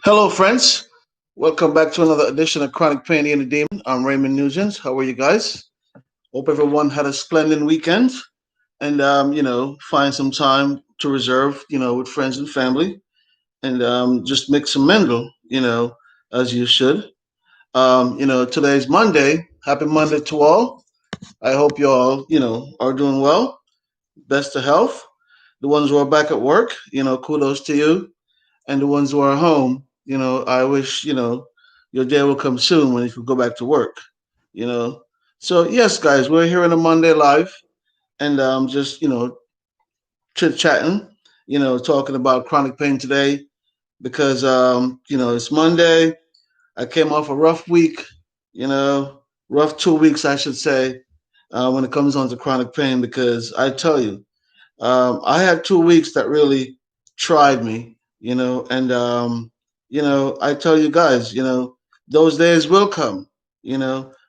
Hello, friends. Welcome back to another edition of Chronic Pain and the Demon. I'm Raymond Nugent. How are you guys? Hope everyone had a splendid weekend and, find some time to reserve, with friends and family and just make some mental, as you should. Today's Monday. Happy Monday to all. I hope you all, are doing well. Best of health. The ones who are back at work, kudos to you. And the ones who are home, I wish, your day will come soon when you can go back to work, you know. So yes, guys, we're here on a Monday live and just, chit chatting, talking about chronic pain today because it's Monday. I came off a rough week, you know, rough 2 weeks, I should say, when it comes on to chronic pain because I tell you, I had 2 weeks that really tried me, and I tell you guys, those days will come,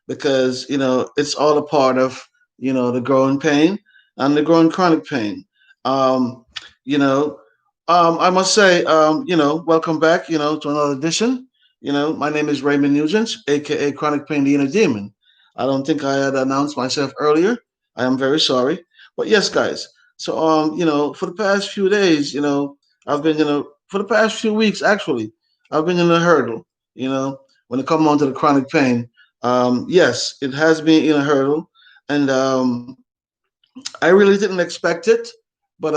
because it's all a part of the growing pain and the growing chronic pain. Um, you know, I must say, welcome back, to another edition. My name is Raymond Nugent, aka Chronic Pain, the Inner Demon. I don't think I had announced myself earlier. I am very sorry, but yes, guys. So for the past few days, I've been for the past few weeks actually, I've been in a hurdle, when it comes on to the chronic pain. Yes, it has been in a hurdle, and I really didn't expect it, but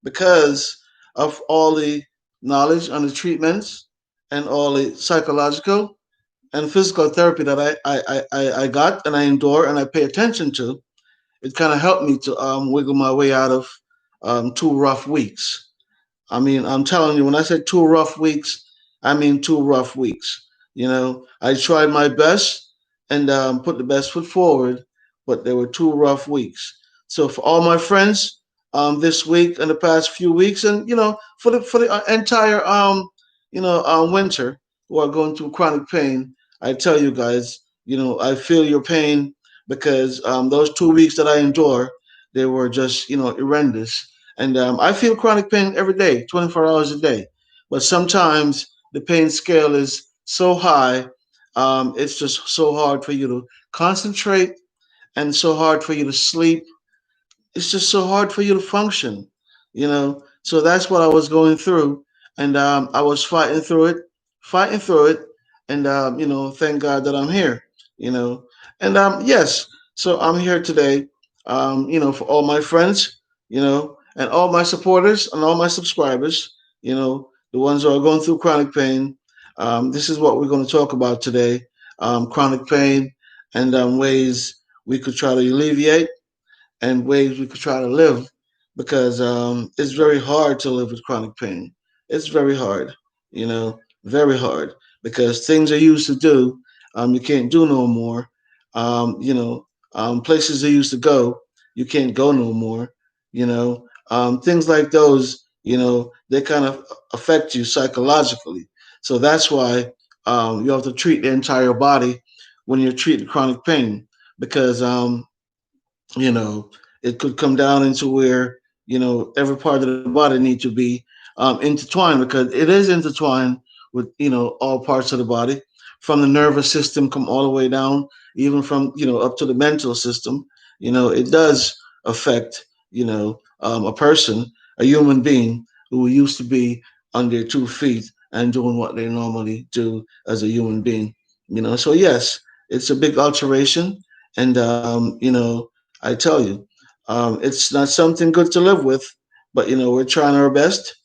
because of all the knowledge on the treatments and all the psychological and physical therapy that I got and I endure and I pay attention to, it kind of helped me to wiggle my way out of 2 rough weeks. I mean, I'm telling you, when I say 2 rough weeks, I mean 2 rough weeks. I tried my best and put the best foot forward, but there were 2 rough weeks. So for all my friends this week and the past few weeks, and for the entire winter who are going through chronic pain, I tell you guys, I feel your pain because those 2 weeks that I endure, they were just horrendous. And I feel chronic pain every day, 24 hours a day. But sometimes the pain scale is so high, it's just so hard for you to concentrate and so hard for you to sleep. It's just so hard for you to function. So that's what I was going through. And I was fighting through it. And, thank God that I'm here, you know. And yes, so I'm here today, for all my friends, and all my supporters and all my subscribers, the ones who are going through chronic pain. This is what we're going to talk about today, chronic pain and ways we could try to alleviate and ways we could try to live because it's very hard to live with chronic pain. It's very hard, very hard because things I used to do, you can't do no more. Places I used to go, you can't go no more. Things like those, they kind of affect you psychologically. So that's why you have to treat the entire body when you're treating chronic pain because you know it could come down into where every part of the body need to be intertwined because it is intertwined with all parts of the body from the nervous system come all the way down even from up to the mental system. It does affect a person, a human being who used to be on their 2 feet and doing what they normally do as a human being. So yes, it's a big alteration. And I tell you, it's not something good to live with, but we're trying our best.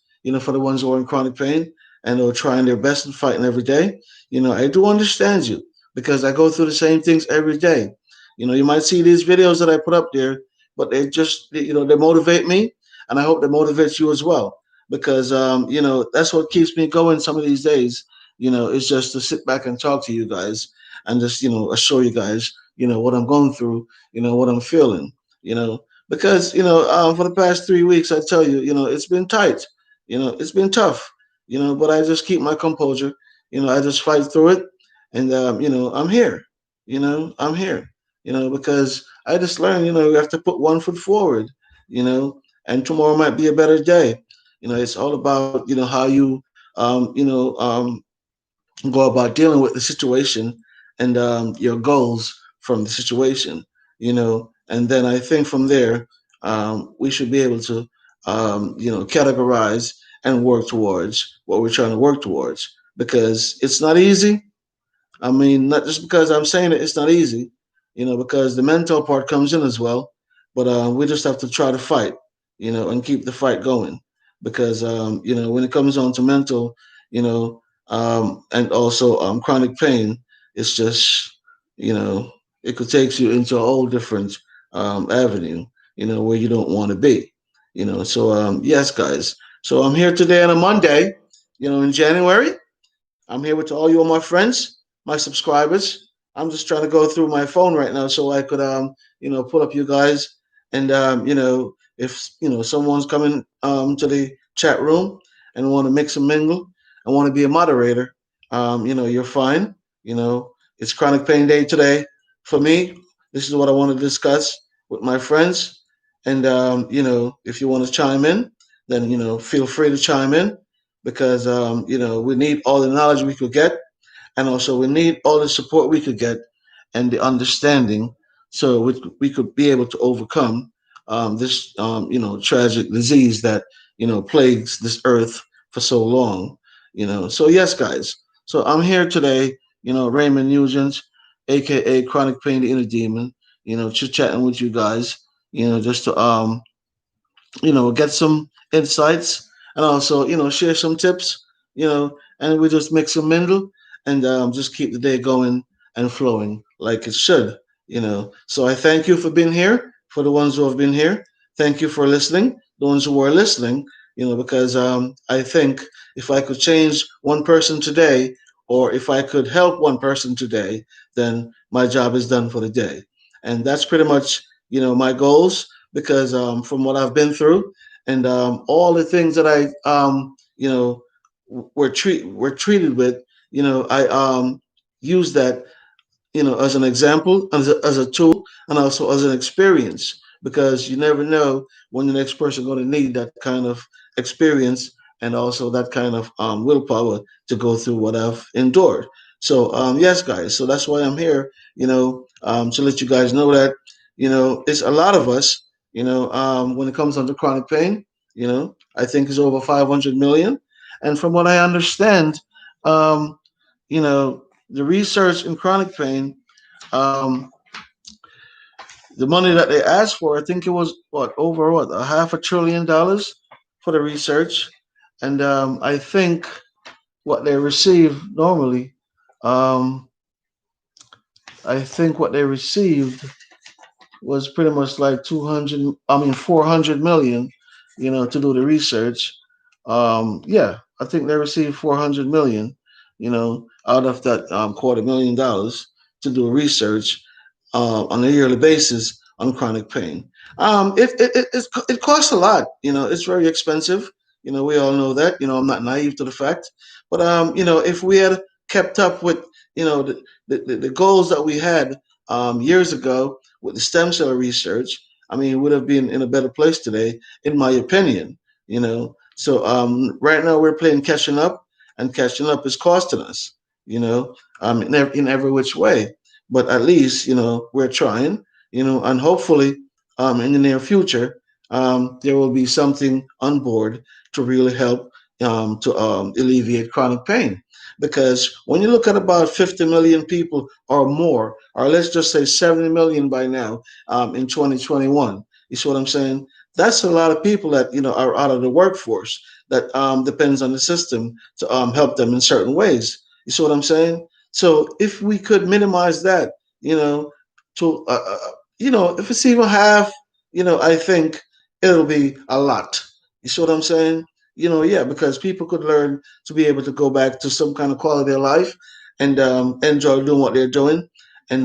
For the ones who are in chronic pain and who are trying their best and fighting every day. I do understand you because I go through the same things every day. You might see these videos that I put up there, but they just they motivate me, and I hope they motivate you as well because that's what keeps me going. Some of these days, it's just to sit back and talk to you guys and just assure you guys what I'm going through, what I'm feeling, you know, because for the past 3 weeks, I tell you, it's been tight, it's been tough, but I just keep my composure, I just fight through it, and I'm here, I'm here, because I just learned, you have to put one foot forward, and tomorrow might be a better day. It's all about how you you know, go about dealing with the situation and your goals from the situation, and then I think from there we should be able to, categorize and work towards what we're trying to work towards because it's not easy. I mean, not just because I'm saying it, it's not easy, because the mental part comes in as well. But we just have to try to fight, and keep the fight going. Because, when it comes on to mental, and also chronic pain, it's just, you know, it could take you into a whole different avenue, where you don't want to be, So, yes, guys. So I'm here today on a Monday, in January. I'm here with all you, all my friends, my subscribers. I'm just trying to go through my phone right now so I could, pull up you guys. And, if, someone's coming to the chat room and want to mix and mingle and want to be a moderator, you're fine. It's Chronic Pain Day today. For me, this is what I want to discuss with my friends. And, if you want to chime in, then, feel free to chime in because we need all the knowledge we could get, and also we need all the support we could get and the understanding, so we could be able to overcome this tragic disease that plagues this earth for so long. So yes, guys. So I'm here today. Raymond Nugent, aka Chronic Pain, the Inner Demon. Chit chatting with you guys. Just to get some insights and also, share some tips, and we just mix and mingle and just keep the day going and flowing like it should, So I thank you for being here, for the ones who have been here. Thank you for listening, the ones who are listening, because I think if I could change one person today, or if I could help one person today, then my job is done for the day. And that's pretty much, my goals because from what I've been through and all the things that I were treated with, I use that as an example, as a tool, and also as an experience, because you never know when the next person going to need that kind of experience and also that kind of willpower to go through what I've endured. So yes, guys. So that's why I'm here. To let you guys know that it's a lot of us. When it comes under chronic pain, I think it's over 500 million, and from what I understand, um, you know, the research in chronic pain, um, the money that they asked for, I think it was what a half $1 trillion for the research, and I think what they receive normally, um, I think what they received was pretty much like 200, I mean 400 million, to do the research. Yeah, I think they received 400 million, out of that $250,000 to do research on a yearly basis on chronic pain. It costs a lot. It's very expensive. We all know that. I'm not naive to the fact, but if we had kept up with the goals that we had years ago with the stem cell research, I mean, we would have been in a better place today, in my opinion. So right now we're playing catching up, and catching up is costing us. In every which way, but at least we're trying, and hopefully in the near future there will be something on board to really help to alleviate chronic pain, because when you look at about 50 million people or more, or let's just say 70 million by now in 2021, you see what I'm saying? That's a lot of people that are out of the workforce, that depends on the system to help them in certain ways. You see what I'm saying? So if we could minimize that, you know, to if it's even half, I think it'll be a lot. You see what I'm saying? Yeah, because people could learn to be able to go back to some kind of quality of life and enjoy doing what they're doing, and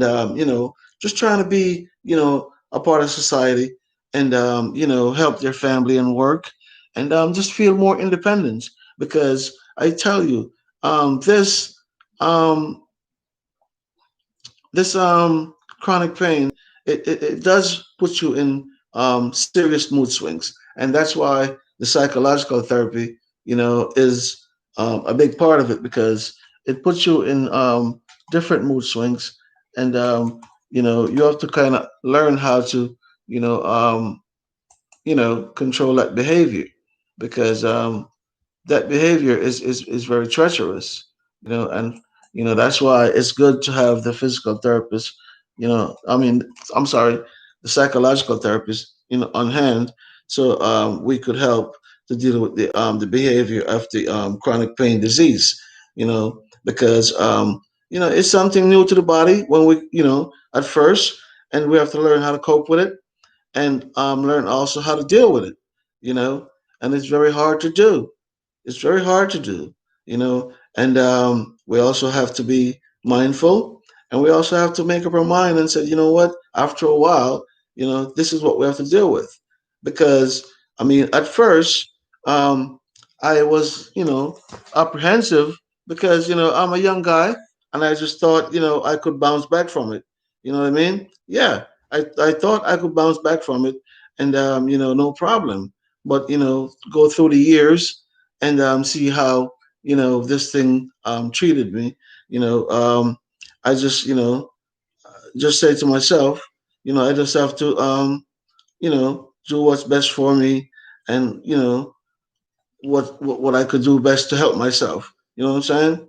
just trying to be, a part of society, and help their family and work, and just feel more independence. Because I tell you, this um, chronic pain, it does put you in serious mood swings, and that's why the psychological therapy is a big part of it because it puts you in different mood swings, and you have to kind of learn how to you know um, control that behavior because that behavior is very treacherous, and that's why it's good to have the physical therapist, I mean, I'm sorry, the psychological therapist, on hand, so we could help to deal with the behavior of the chronic pain disease, because it's something new to the body when we, at first, and we have to learn how to cope with it and learn also how to deal with it, you know, and it's very hard to do. It's very hard to do, and we also have to be mindful, and we also have to make up our mind and say, you know what, after a while, this is what we have to deal with. Because, I mean, at first, um, I was, apprehensive because, I'm a young guy and I just thought, I could bounce back from it. You know what I mean? Yeah, I thought I could bounce back from it and, no problem. But, go through the years and see how this thing treated me. You know, I just say to myself, I just have to do what's best for me, and what I could do best to help myself. You know what I'm saying?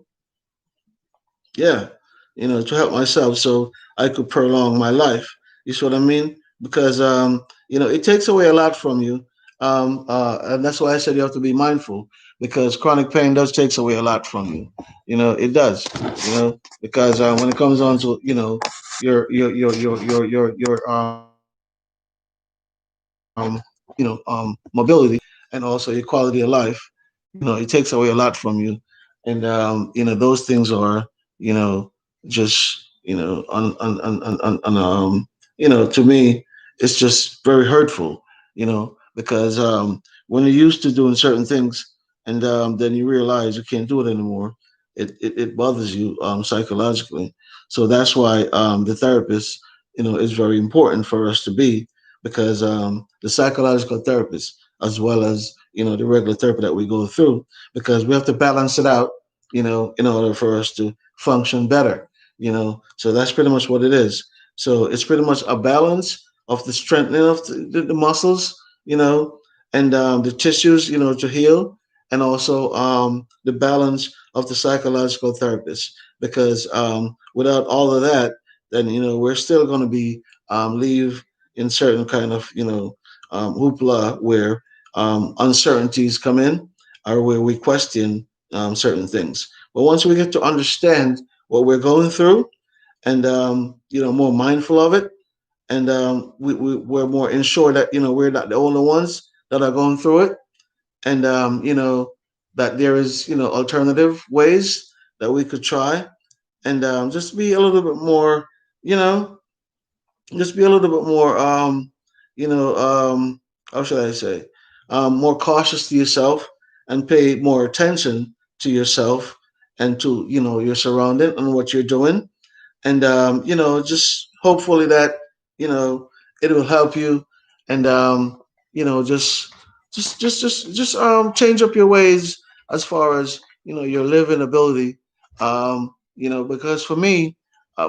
Yeah, to help myself so I could prolong my life. You see what I mean? Because it takes away a lot from you, and that's why I said you have to be mindful because chronic pain does takes away a lot from you. It does. Because when it comes on to mobility and also your quality of life, it takes away a lot from you, and those things are you know just to me it's just very hurtful, because when you're used to doing certain things and then you realize you can't do it anymore, it bothers you psychologically. So that's why the therapist, is very important for us to be, because the psychological therapist as well as the regular therapy that we go through, because we have to balance it out, in order for us to function better. So that's pretty much what it is. So it's pretty much a balance of the strengthening of the muscles, and the tissues, to heal, and also the balance of the psychological therapist. Because without all of that, then we're still going to be leave in certain kind of hoopla where uncertainties come in, or where we question certain things. But once we get to understand what we're going through, and more mindful of it, and we're more ensured that we're not the only ones that are going through it, and that there is alternative ways that we could try, and just be a little bit more, you know just be a little bit more, you know, how should I say, more cautious to yourself, and pay more attention to yourself and to your surrounding and what you're doing, and just hopefully that you know it will help you, and just change up your ways as far as your living ability, because for me,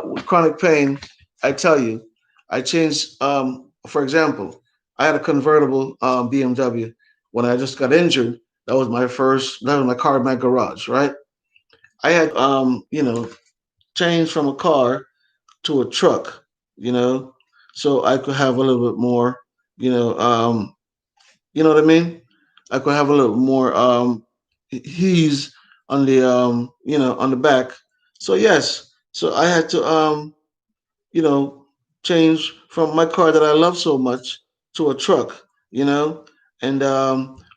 with chronic pain, I tell you, I changed. For example, I had a convertible BMW when I just got injured. That was my car in my garage, right? I had to change from a car to a truck, you know, so I could have a little bit more, you know, um, you know what I mean? I could have a little more ease on the on the back. So yes, so I had to you know, change from my car that I love so much to a truck, and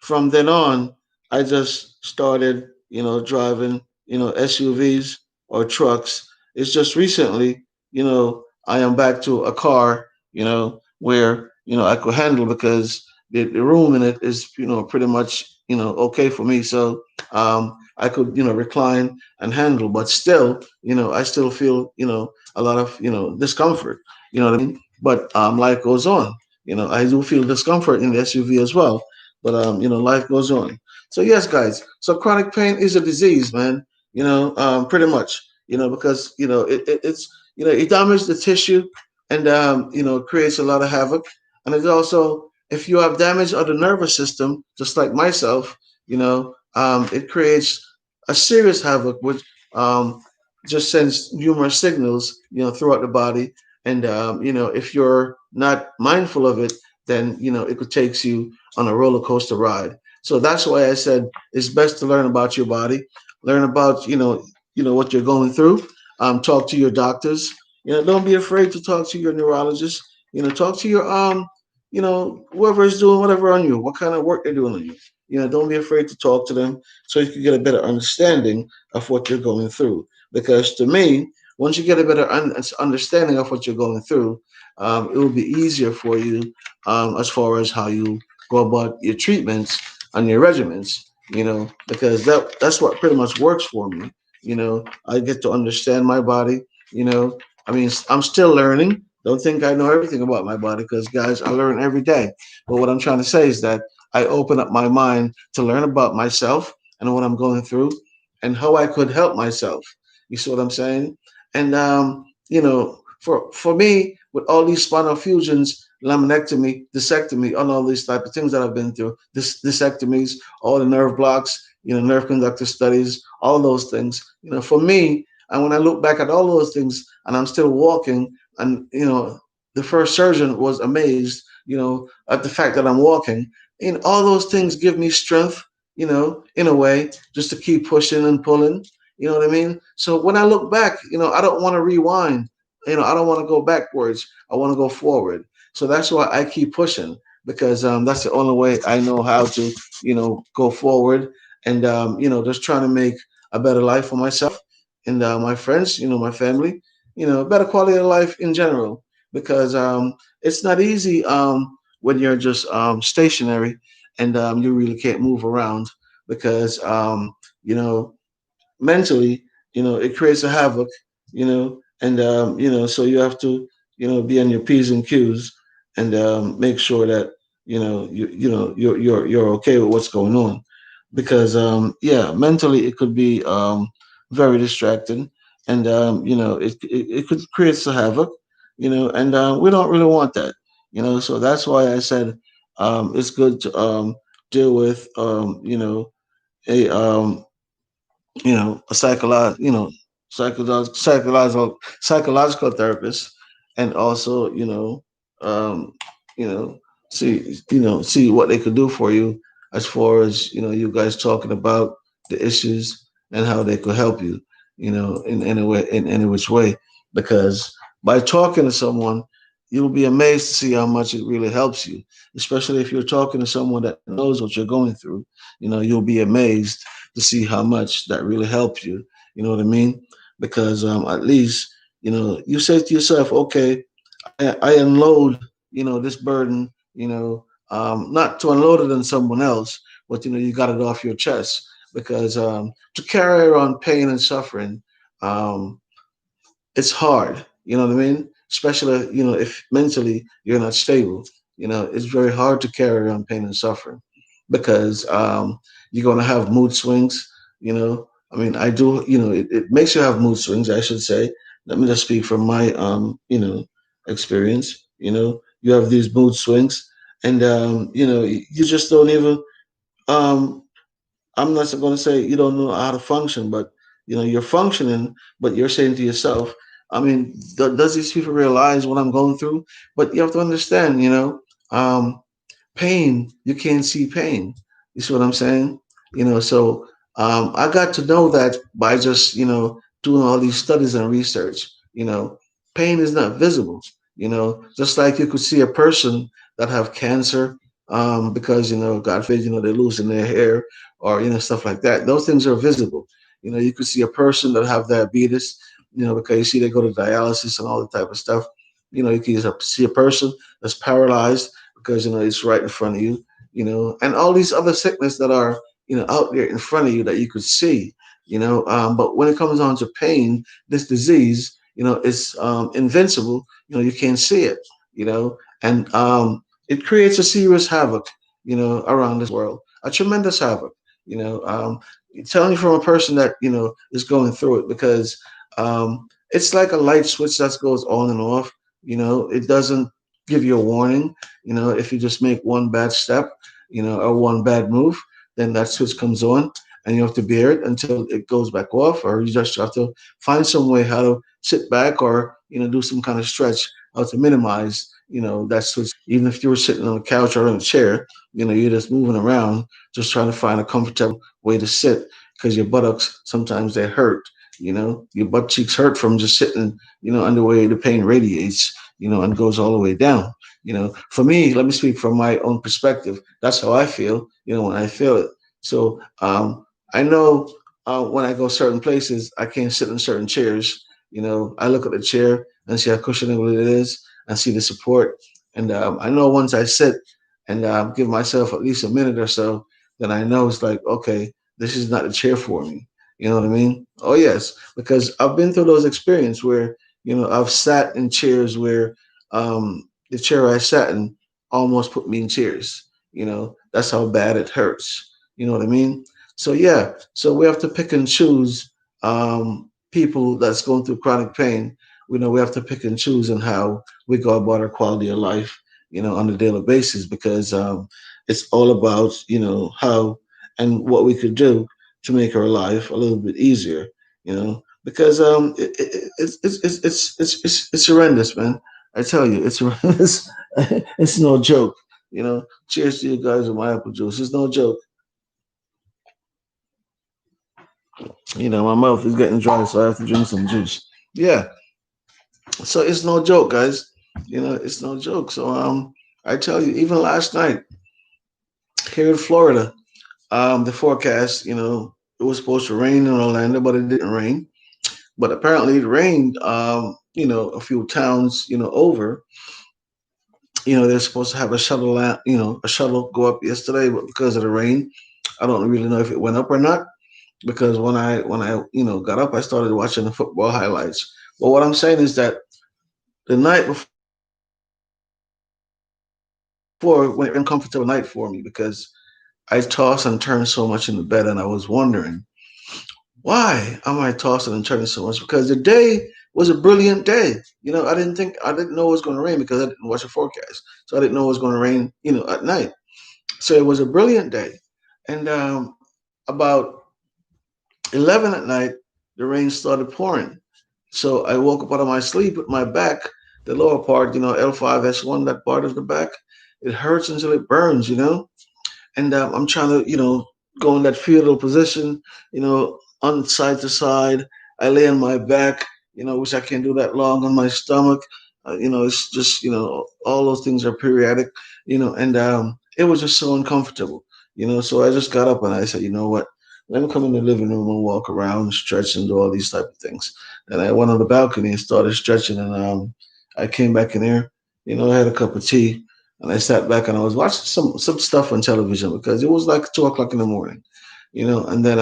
from then on, I just started, driving, SUVs or trucks. It's just recently, I am back to a car, where, I could handle because the room in it is, pretty much, okay for me. So I could, recline and handle, but still, I still feel, a lot of discomfort. You know what I mean? But life goes on. I do feel discomfort in the SUV as well. But life goes on. So yes, guys. So chronic pain is a disease, man. Pretty much. Because it's it damages the tissue and creates a lot of havoc. And it also, if you have damage of the nervous system, just like myself, it creates a serious havoc, which um, just sends numerous signals, throughout the body. And if you're not mindful of it, then it could take you on a roller coaster ride. So that's why I said it's best to learn about your body, learn about what you're going through. Talk to your doctors. Don't be afraid to talk to your neurologist. Talk to your whoever is doing whatever on you, what kind of work they're doing on you. Don't be afraid to talk to them so you can get a better understanding of what you're going through. Because to me, once you get a better understanding of what you're going through, it will be easier for you as far as how you go about your treatments and your regimens. Because that's what pretty much works for me. I get to understand my body. You know, I mean, I'm still learning. Don't think I know everything about my body because, guys, I learn every day. But what I'm trying to say is that I open up my mind to learn about myself and what I'm going through and how I could help myself. You see what I'm saying? And for me, with all these spinal fusions, laminectomy, discectomy, and all these type of things that I've been through, this discectomies, all the nerve blocks, nerve conductor studies, all those things. For me, and when I look back at all those things, and I'm still walking, and the first surgeon was amazed, at the fact that I'm walking. And all those things give me strength, in a way, just to keep pushing and pulling. You know what I mean? So when I look back, I don't want to rewind. I don't want to go backwards. I want to go forward. So that's why I keep pushing because that's the only way I know how to, go forward and just trying to make a better life for myself and my friends, my family, better quality of life in general because it's not easy when you're just stationary and you really can't move around because you know mentally, it creates a havoc, and so you have to, be on your p's and q's and make sure that you're okay with what's going on, because yeah, mentally it could be very distracting, and it could create a havoc, and we don't really want that, so that's why I said it's good to deal with a a psychological therapist, and also um, you know, see what they could do for you as far as you guys talking about the issues and how they could help you, in any way, in any which way, because by talking to someone, you'll be amazed to see how much it really helps you, especially if you're talking to someone that knows what you're going through. You'll be amazed to see how much that really helps you. You know what I mean? Because at least you say to yourself, okay, I unload this burden, not to unload it on someone else, but you got it off your chest because to carry around pain and suffering, um, it's hard. You know what I mean? Especially if mentally you're not stable. It's very hard to carry around pain and suffering because you're going to have mood swings. I mean, I do. It makes you have mood swings. I should say. Let me just speak from my experience. You have these mood swings, and you just don't even um, I'm not going to say you don't know how to function, but you're functioning, but you're saying to yourself, I mean, does these people realize what I'm going through? But you have to understand, um, pain, you can't see pain. You see what I'm saying? So I got to know that by just, doing all these studies and research. Pain is not visible. Just like you could see a person that have cancer because, God forbid, they're losing their hair or, stuff like that. Those things are visible. You could see a person that have diabetes, because you see they go to dialysis and all that type of stuff. You can see a person that's paralyzed because it's right in front of you, and all these other sickness that are out there in front of you that you could see, but when it comes on to pain, this disease, it's invincible. You can't see it, and it creates a serious havoc, around this world, a tremendous havoc. Telling you from a person that is going through it, because it's like a light switch that goes on and off. It doesn't give you a warning. If you just make one bad step, or one bad move, then that switch comes on, and you have to bear it until it goes back off, or you just have to find some way how to sit back, or do some kind of stretch, how to minimize that switch. Even if you were sitting on a couch or in a chair, you're just moving around, just trying to find a comfortable way to sit, because your buttocks sometimes they hurt. Your butt cheeks hurt from just sitting, under where the pain radiates, and goes all the way down. For me, let me speak from my own perspective. That's how I feel, when I feel it. So I know when I go certain places, I can't sit in certain chairs. I look at the chair and see how cushionable it is, and see the support. And I know once I sit and give myself at least a minute or so, then I know it's like, okay, this is not a chair for me. You know what I mean? Oh yes, because I've been through those experiences where I've sat in chairs where the chair I sat in almost put me in tears. That's how bad it hurts. You know what I mean? So yeah, so we have to pick and choose people that's going through chronic pain. We have to pick and choose on how we go about our quality of life, on a daily basis, because it's all about how and what we could do to make our life a little bit easier. Because it's horrendous, man. I tell you, it's horrendous. It's no joke. Cheers to you guys with my apple juice. It's no joke. My mouth is getting dry, so I have to drink some juice. Yeah, so it's no joke, guys. It's no joke. So I tell you, even last night here in Florida, the forecast, it was supposed to rain in Orlando, but it didn't rain. But apparently it rained, a few towns, over. They're supposed to have a shuttle, a shuttle go up yesterday, but because of the rain, I don't really know if it went up or not. Because when I got up, I started watching the football highlights. But what I'm saying is that the night before, when it was an uncomfortable night for me, because I tossed and turned so much in the bed, and I was wondering, why am I tossing and turning so much? Because the day was a brilliant day. I didn't think, I didn't know it was going to rain because I didn't watch the forecast. So I didn't know it was going to rain, at night. So it was a brilliant day. And about 11 at night, the rain started pouring. So I woke up out of my sleep with my back, the lower part, L5S1, that part of the back, it hurts until it burns. And I'm trying to, go in that fetal position, on side to side. I lay on my back, which I can't do that long on my stomach. It's just, all those things are periodic, and it was just so uncomfortable, So I just got up and I said, you know what? Let me come in the living room and walk around, stretch, and do all these type of things. And I went on the balcony and started stretching, and I came back in there, I had a cup of tea, and I sat back and I was watching some stuff on television because it was like 2 o'clock in the morning, and then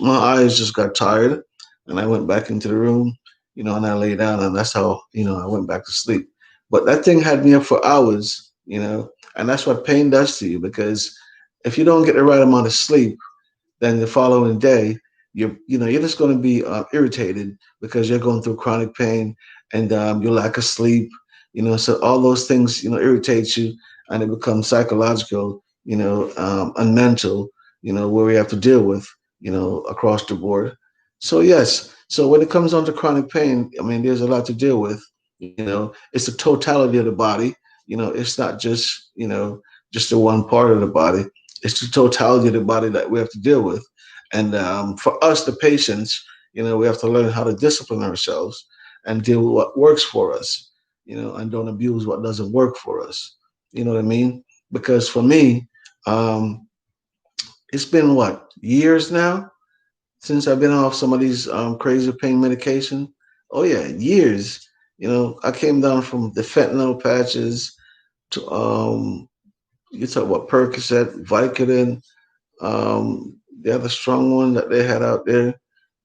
my eyes just got tired, and I went back into the room, and I lay down, and that's how I went back to sleep. But that thing had me up for hours, and that's what pain does to you, because if you don't get the right amount of sleep, then the following day you're just going to be irritated because you're going through chronic pain, and your lack of sleep, so all those things irritate you, and it becomes psychological, and mental, where we have to deal with, across the board. So yes, so when it comes on to chronic pain, I mean, there's a lot to deal with. It's the totality of the body. It's not just the one part of the body. It's the totality of the body that we have to deal with. And for us, the patients, we have to learn how to discipline ourselves and deal with what works for us, and don't abuse what doesn't work for us. You know what I mean? Because for me, um, it's been what, years now since I've been off some of these crazy pain medication. Oh yeah, years. I came down from the fentanyl patches to you talk about Percocet, Vicodin, the other strong one that they had out there,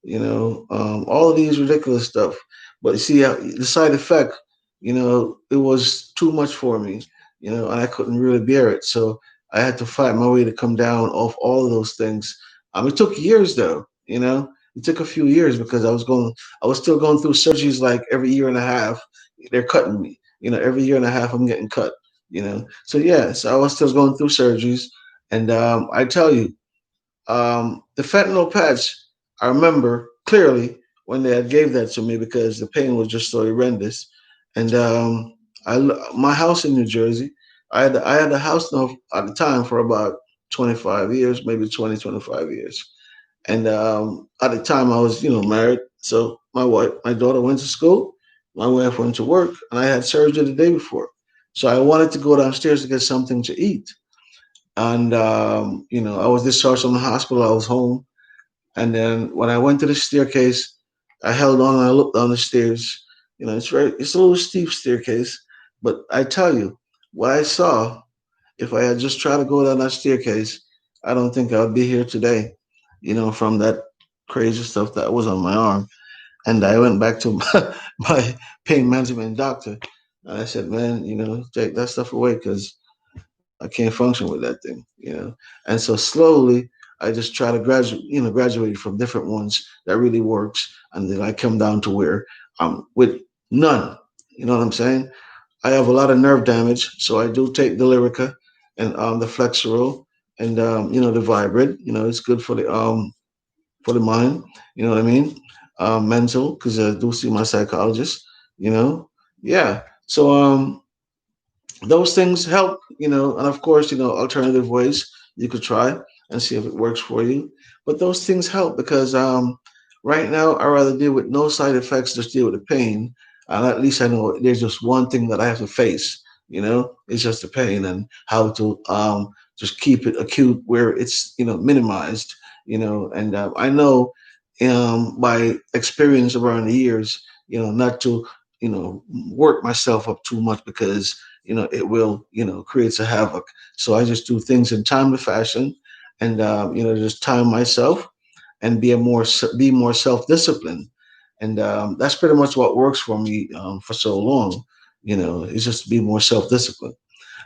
all of these ridiculous stuff. But you see, the side effect, it was too much for me, and I couldn't really bear it. So I had to fight my way to come down off all of those things. It took years though, it took a few years because I was still going through surgeries like every year and a half. They're cutting me, every year and a half I'm getting cut, So yeah, so I was still going through surgeries, and I tell you, the fentanyl patch, I remember clearly when they had gave that to me because the pain was just so horrendous. And my house in New Jersey, I had a house now at the time for about 25 years, maybe 20, 25 years. And at the time I was, married. So my daughter went to school, my wife went to work, and I had surgery the day before. So I wanted to go downstairs to get something to eat. And I was discharged from the hospital. I was home, and then when I went to the staircase, I held on and I looked down the stairs. It's a little steep staircase, but I tell you, what I saw, if I had just tried to go down that staircase, I don't think I would be here today. From that crazy stuff that was on my arm. And I went back to my pain management doctor, and I said, "Man, take that stuff away because I can't function with that thing." And so slowly I just try to graduate from different ones that really works, and then I come down to where I'm with none. You know what I'm saying? I have a lot of nerve damage, so I do take the Lyrica and the Flexeril and the Vibrant. It's good for the mind. You know what I mean? Mental, because I do see my psychologist. You know, yeah. So those things help, and of course, alternative ways you could try and see if it works for you. But those things help because right now I rather deal with no side effects, just deal with the pain. And at least I know there's just one thing that I have to face. It's just the pain and how to just keep it acute where it's minimized. And I know by experience around the years, not to work myself up too much because it will creates a havoc. So I just do things in timely fashion, and just time myself and be more self-disciplined. And that's pretty much what works for me for so long. It's just to be more self-disciplined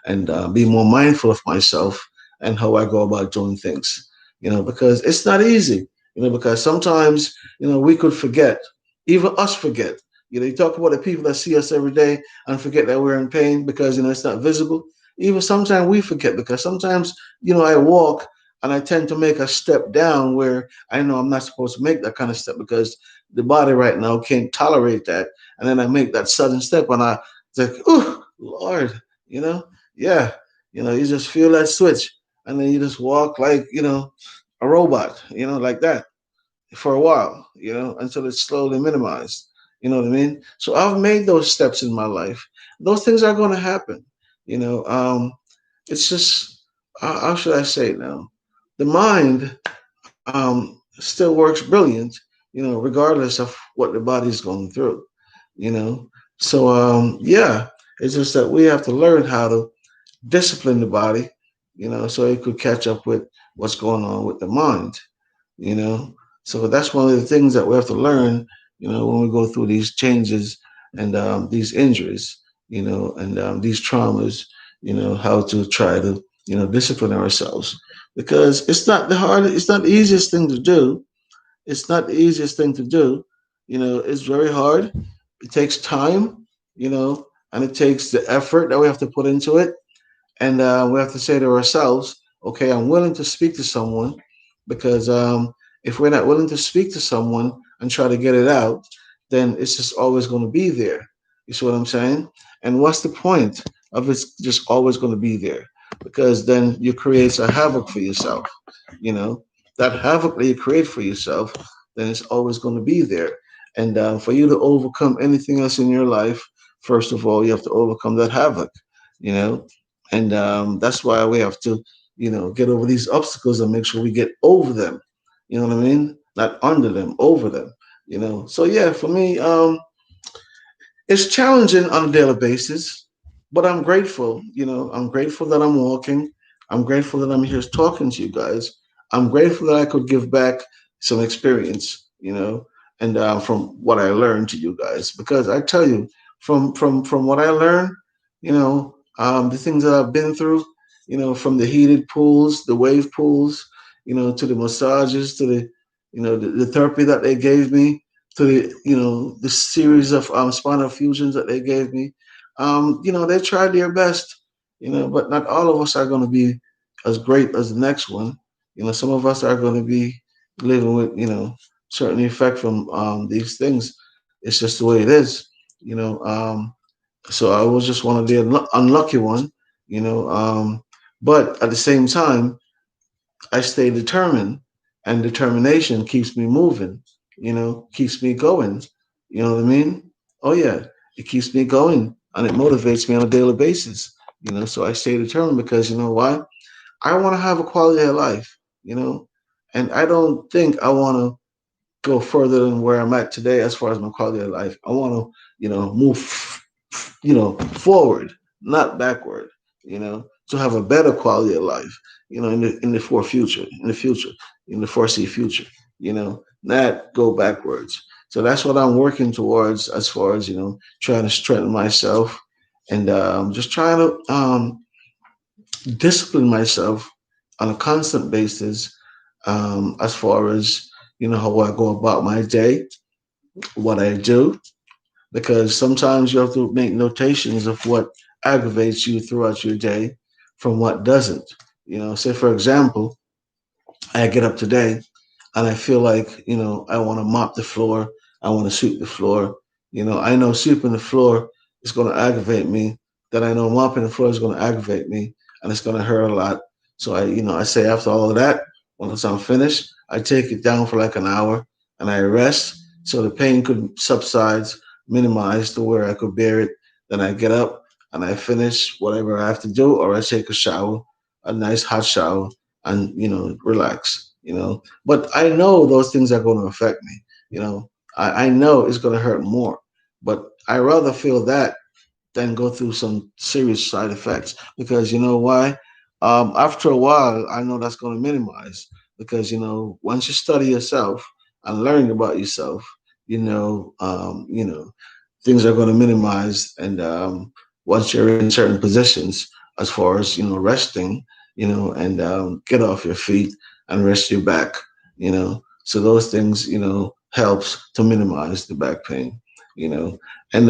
and be more mindful of myself and how I go about doing things. Because it's not easy. Because sometimes we could forget, even us forget. You talk about the people that see us every day and forget that we're in pain because it's not visible. Even sometimes we forget because sometimes I walk and I tend to make a step down where I know I'm not supposed to make that kind of step because the body right now can't tolerate that. And then I make that sudden step and I it's like, oh Lord, you know, yeah, you just feel that switch, and then you just walk like a robot, like that for a while, until it's slowly minimized. You know what I mean? So I've made those steps in my life. Those things are going to happen. You know, it's just how should I say it now? The mind still works brilliant, regardless of what the body's going through. You know, so yeah, it's just that we have to learn how to discipline the body, so it could catch up with what's going on with the mind, you know. So that's one of the things that we have to learn, when we go through these changes and these injuries, and these traumas, how to try to, discipline ourselves because it's not the easiest thing to do. It's not the easiest thing to do. It's very hard. It takes time, and it takes the effort that we have to put into it, and we have to say to ourselves, okay, I'm willing to speak to someone because if we're not willing to speak to someone and try to get it out, then it's just always going to be there. You see what I'm saying? And what's the point of it's just always going to be there? Because then you create a havoc for yourself. You know that havoc that you create for yourself, then it's always going to be there. And for you to overcome anything else in your life, first of all, you have to overcome that havoc. You know, and that's why we have to get over these obstacles and make sure we get over them. You know what I mean? Not under them, over them. So yeah, for me, it's challenging on a daily basis, but I'm grateful. I'm grateful that I'm walking. I'm grateful that I'm here talking to you guys. I'm grateful that I could give back some experience, and from what I learned to you guys. Because I tell you, from what I learned, the things that I've been through, from the heated pools, the wave pools, to the massages, to the therapy that they gave me, to the series of spinal fusions that they gave me. They tried their best, but not all of us are going to be as great as the next one. Some of us are going to be living with, certain effect from these things. It's just the way it is, you know. So I was just one of the unlucky one, you know. But at the same time, I stay determined, and determination keeps me moving, keeps me going. You know what I mean? Oh yeah, it keeps me going, and it motivates me on a daily basis. So I stay determined because you know why? I want to have a quality of life, you know, and I don't think I want to go further than where I'm at today as far as my quality of life. I want to, move, forward, not backward. To have a better quality of life. In the foresee future. Not go backwards. So that's what I'm working towards as far as trying to strengthen myself and just trying to discipline myself on a constant basis as far as how I go about my day, what I do, because sometimes you have to make notations of what aggravates you throughout your day from what doesn't. Say for example, I get up today and I feel like, I want to mop the floor, I want to sweep the floor. I know sweeping the floor is going to aggravate me, that I know mopping the floor is going to aggravate me and it's going to hurt a lot. So I say after all of that, once I'm finished, I take it down for like an hour and I rest so the pain could subside, minimize to where I could bear it. Then I get up and I finish whatever I have to do, or I take a shower, a nice hot shower, and relax. But I know those things are going to affect me. I know it's going to hurt more, but I rather feel that than go through some serious side effects, because you know why? After a while I know that's going to minimize, because once you study yourself and learn about yourself, things are going to minimize. And once you're in certain positions, as far as resting, and get off your feet and rest your back, so those things helps to minimize the back pain. And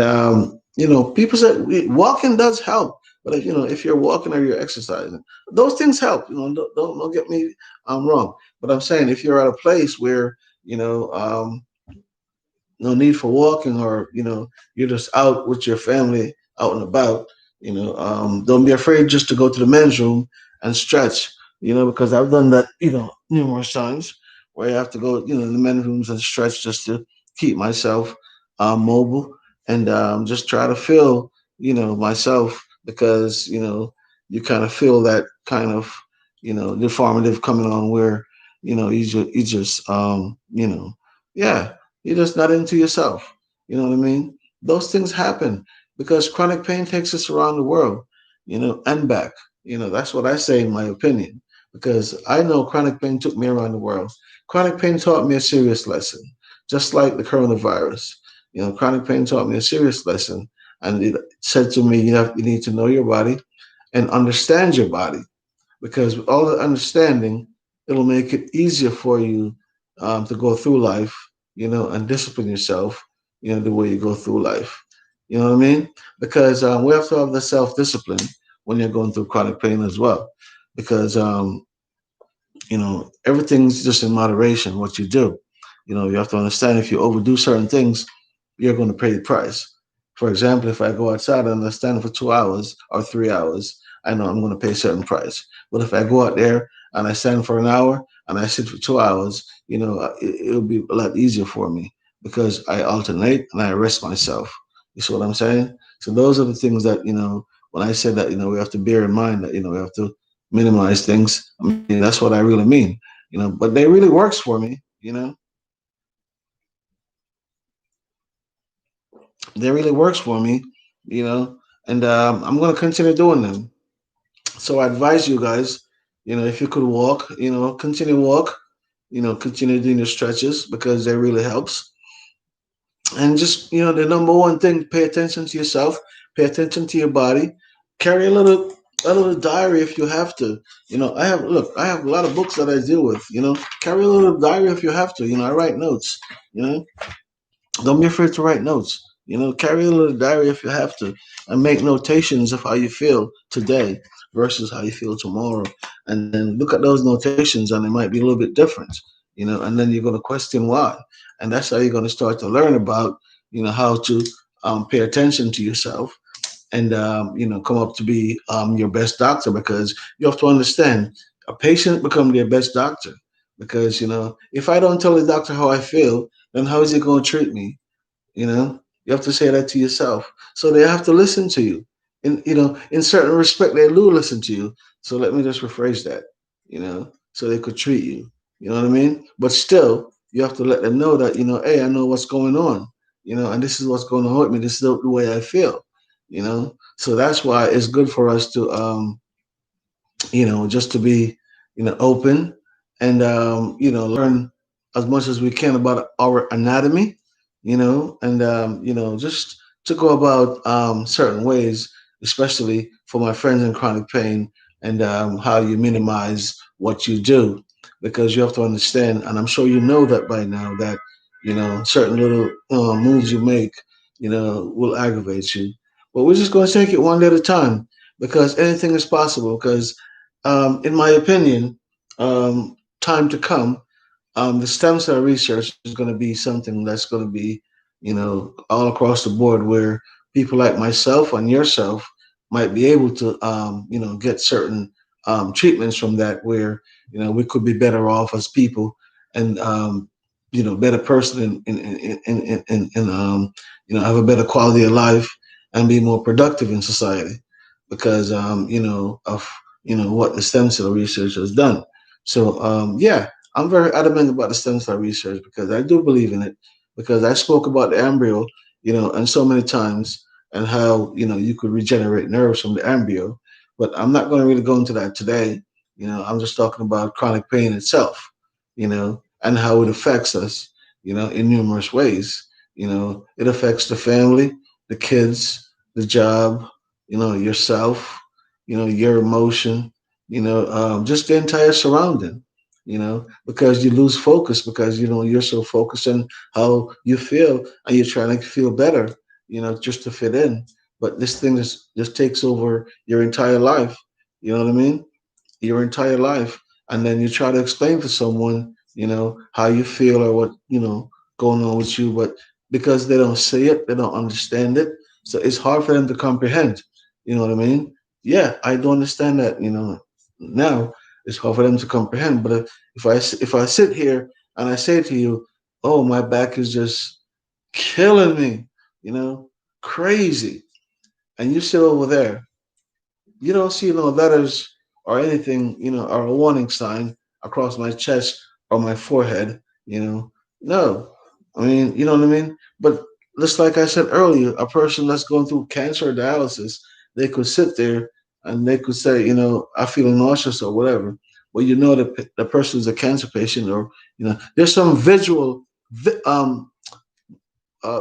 people say walking does help, but if you're walking or you're exercising, those things help. Don't get me wrong, but I'm saying if you're at a place where no need for walking, or you're just out with your family out and about, don't be afraid just to go to the men's room and stretch, because I've done that numerous times, where I have to go in the men's rooms and stretch just to keep myself mobile, and just try to feel myself, because you kind of feel that kind of deformative coming on, where you just yeah, you're just not into yourself. You know what I mean? Those things happen because chronic pain takes us around the world, and back. That's what I say in my opinion, because I know chronic pain took me around the world. Chronic pain taught me a serious lesson, just like the coronavirus. Chronic pain taught me a serious lesson, and it said to me, you need to know your body and understand your body, because with all the understanding, it'll make it easier for you to go through life, and discipline yourself, the way you go through life. You know what I mean? Because we have to have the self discipline when you're going through chronic pain as well, because everything's just in moderation. What you do, you have to understand, if you overdo certain things, you're going to pay the price. For example, if I go outside and I stand for 2 hours or 3 hours, I know I'm going to pay a certain price. But if I go out there and I stand for an hour and I sit for 2 hours, it'll be a lot easier for me, because I alternate and I rest myself. You see what I'm saying? So those are the things that, when I say that, we have to bear in mind that, we have to minimize things. I mean, that's what I really mean, but they really works for me, they really works for me, you know, and I'm going to continue doing them. So I advise you guys, if you could walk, continue walk, continue doing your stretches, because they really helps. And just, the number one thing, pay attention to yourself, pay attention to your body, carry a little. A little diary if you have to. I have a lot of books that I deal with. Carry a little diary if you have to. I write notes. You know, don't be afraid to write notes. Carry a little diary if you have to, and make notations of how you feel today versus how you feel tomorrow. And then look at those notations, and it might be a little bit different. And then you're going to question why, and that's how you're going to start to learn about how to pay attention to yourself and come up to be your best doctor, because you have to understand a patient become their best doctor, because if I don't tell the doctor how I feel, then how is he going to treat me? You have to say that to yourself. So they have to listen to you. In certain respect, they do listen to you. So let me just rephrase that. So they could treat you. You know what I mean? But still, you have to let them know that hey, I know what's going on. And this is what's going on with me. This is the way I feel. So that's why it's good for us to just to be, open and, learn as much as we can about our anatomy, and, just to go about certain ways, especially for my friends in chronic pain, and how you minimize what you do, because you have to understand, and I'm sure you know that by now, that, certain little moves you make, will aggravate you. But we're just going to take it one day at a time, because anything is possible. Because in my opinion, time to come, the stem cell research is going to be something that's going to be, all across the board, where people like myself and yourself might be able to, get certain treatments from that, where, we could be better off as people, and, better person, and have a better quality of life, and be more productive in society, because, of, what the stem cell research has done. So, yeah, I'm very adamant about the stem cell research, because I do believe in it, because I spoke about the embryo, and so many times, and how, you could regenerate nerves from the embryo. But I'm not going to really go into that today. I'm just talking about chronic pain itself, and how it affects us, in numerous ways. It affects the family, the kids, the job, yourself, your emotion, just the entire surrounding, because you lose focus, because, you're so focused on how you feel, and you're trying to feel better, just to fit in. But this thing just takes over your entire life. You know what I mean? Your entire life. And then you try to explain to someone, how you feel, or what, going on with you. But because they don't see it, they don't understand it. So it's hard for them to comprehend. You know what I mean? Yeah, I do understand that, now it's hard for them to comprehend. But if I sit here and I say to you, oh, my back is just killing me, you know, crazy. And you sit over there, you don't see no letters or anything, or a warning sign across my chest or my forehead, No. I mean, you know what I mean? But just like I said earlier, a person that's going through cancer or dialysis, they could sit there and they could say, I feel nauseous or whatever. Well, the person is a cancer patient, or, there's some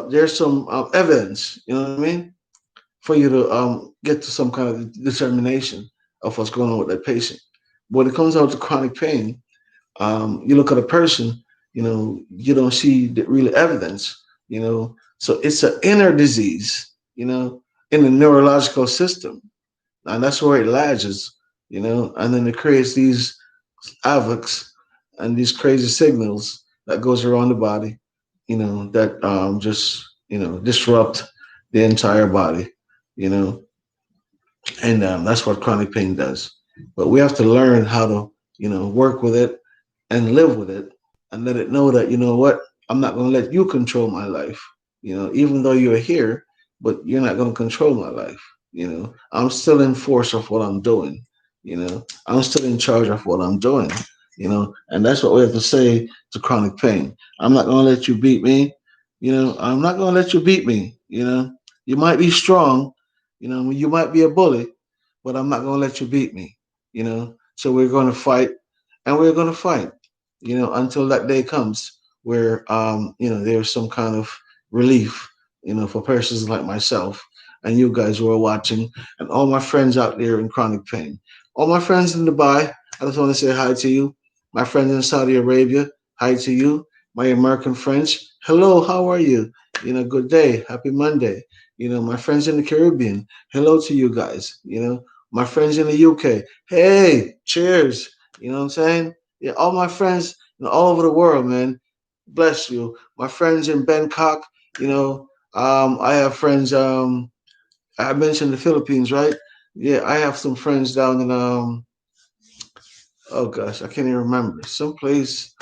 there's some evidence, you know what I mean? For you to get to some kind of determination of what's going on with that patient. When it comes out to chronic pain, you look at a person, you don't see the real evidence, So it's an inner disease, in the neurological system, and that's where it latches, and then it creates these avocs and these crazy signals that goes around the body, that just disrupt the entire body, you know, and that's what chronic pain does. But we have to learn how to, work with it and live with it, and let it know that, what, I'm not going to let you control my life. Even though you're here, but you're not going to control my life. I'm still in force of what I'm doing. I'm still in charge of what I'm doing. And that's what we have to say to chronic pain. I'm not going to let you beat me. I'm not going to let you beat me. You might be strong. You might be a bully, but I'm not going to let you beat me. So we're going to fight, and we're going to fight, until that day comes where, there's some kind of relief, for persons like myself. and you guys who are watching, and all my friends out there in chronic pain. All my friends in Dubai, I just want to say hi to you. My friends in Saudi Arabia, hi to you. My American friends, hello, how are you? Good day, happy Monday. My friends in the Caribbean, hello to you guys. My friends in the UK, hey, cheers. You know what I'm saying? Yeah, all my friends all over the world, man. Bless you. My friends in Bangkok, I have friends. I mentioned the Philippines, right? Yeah, I have some friends down in oh gosh, I can't even remember. Someplace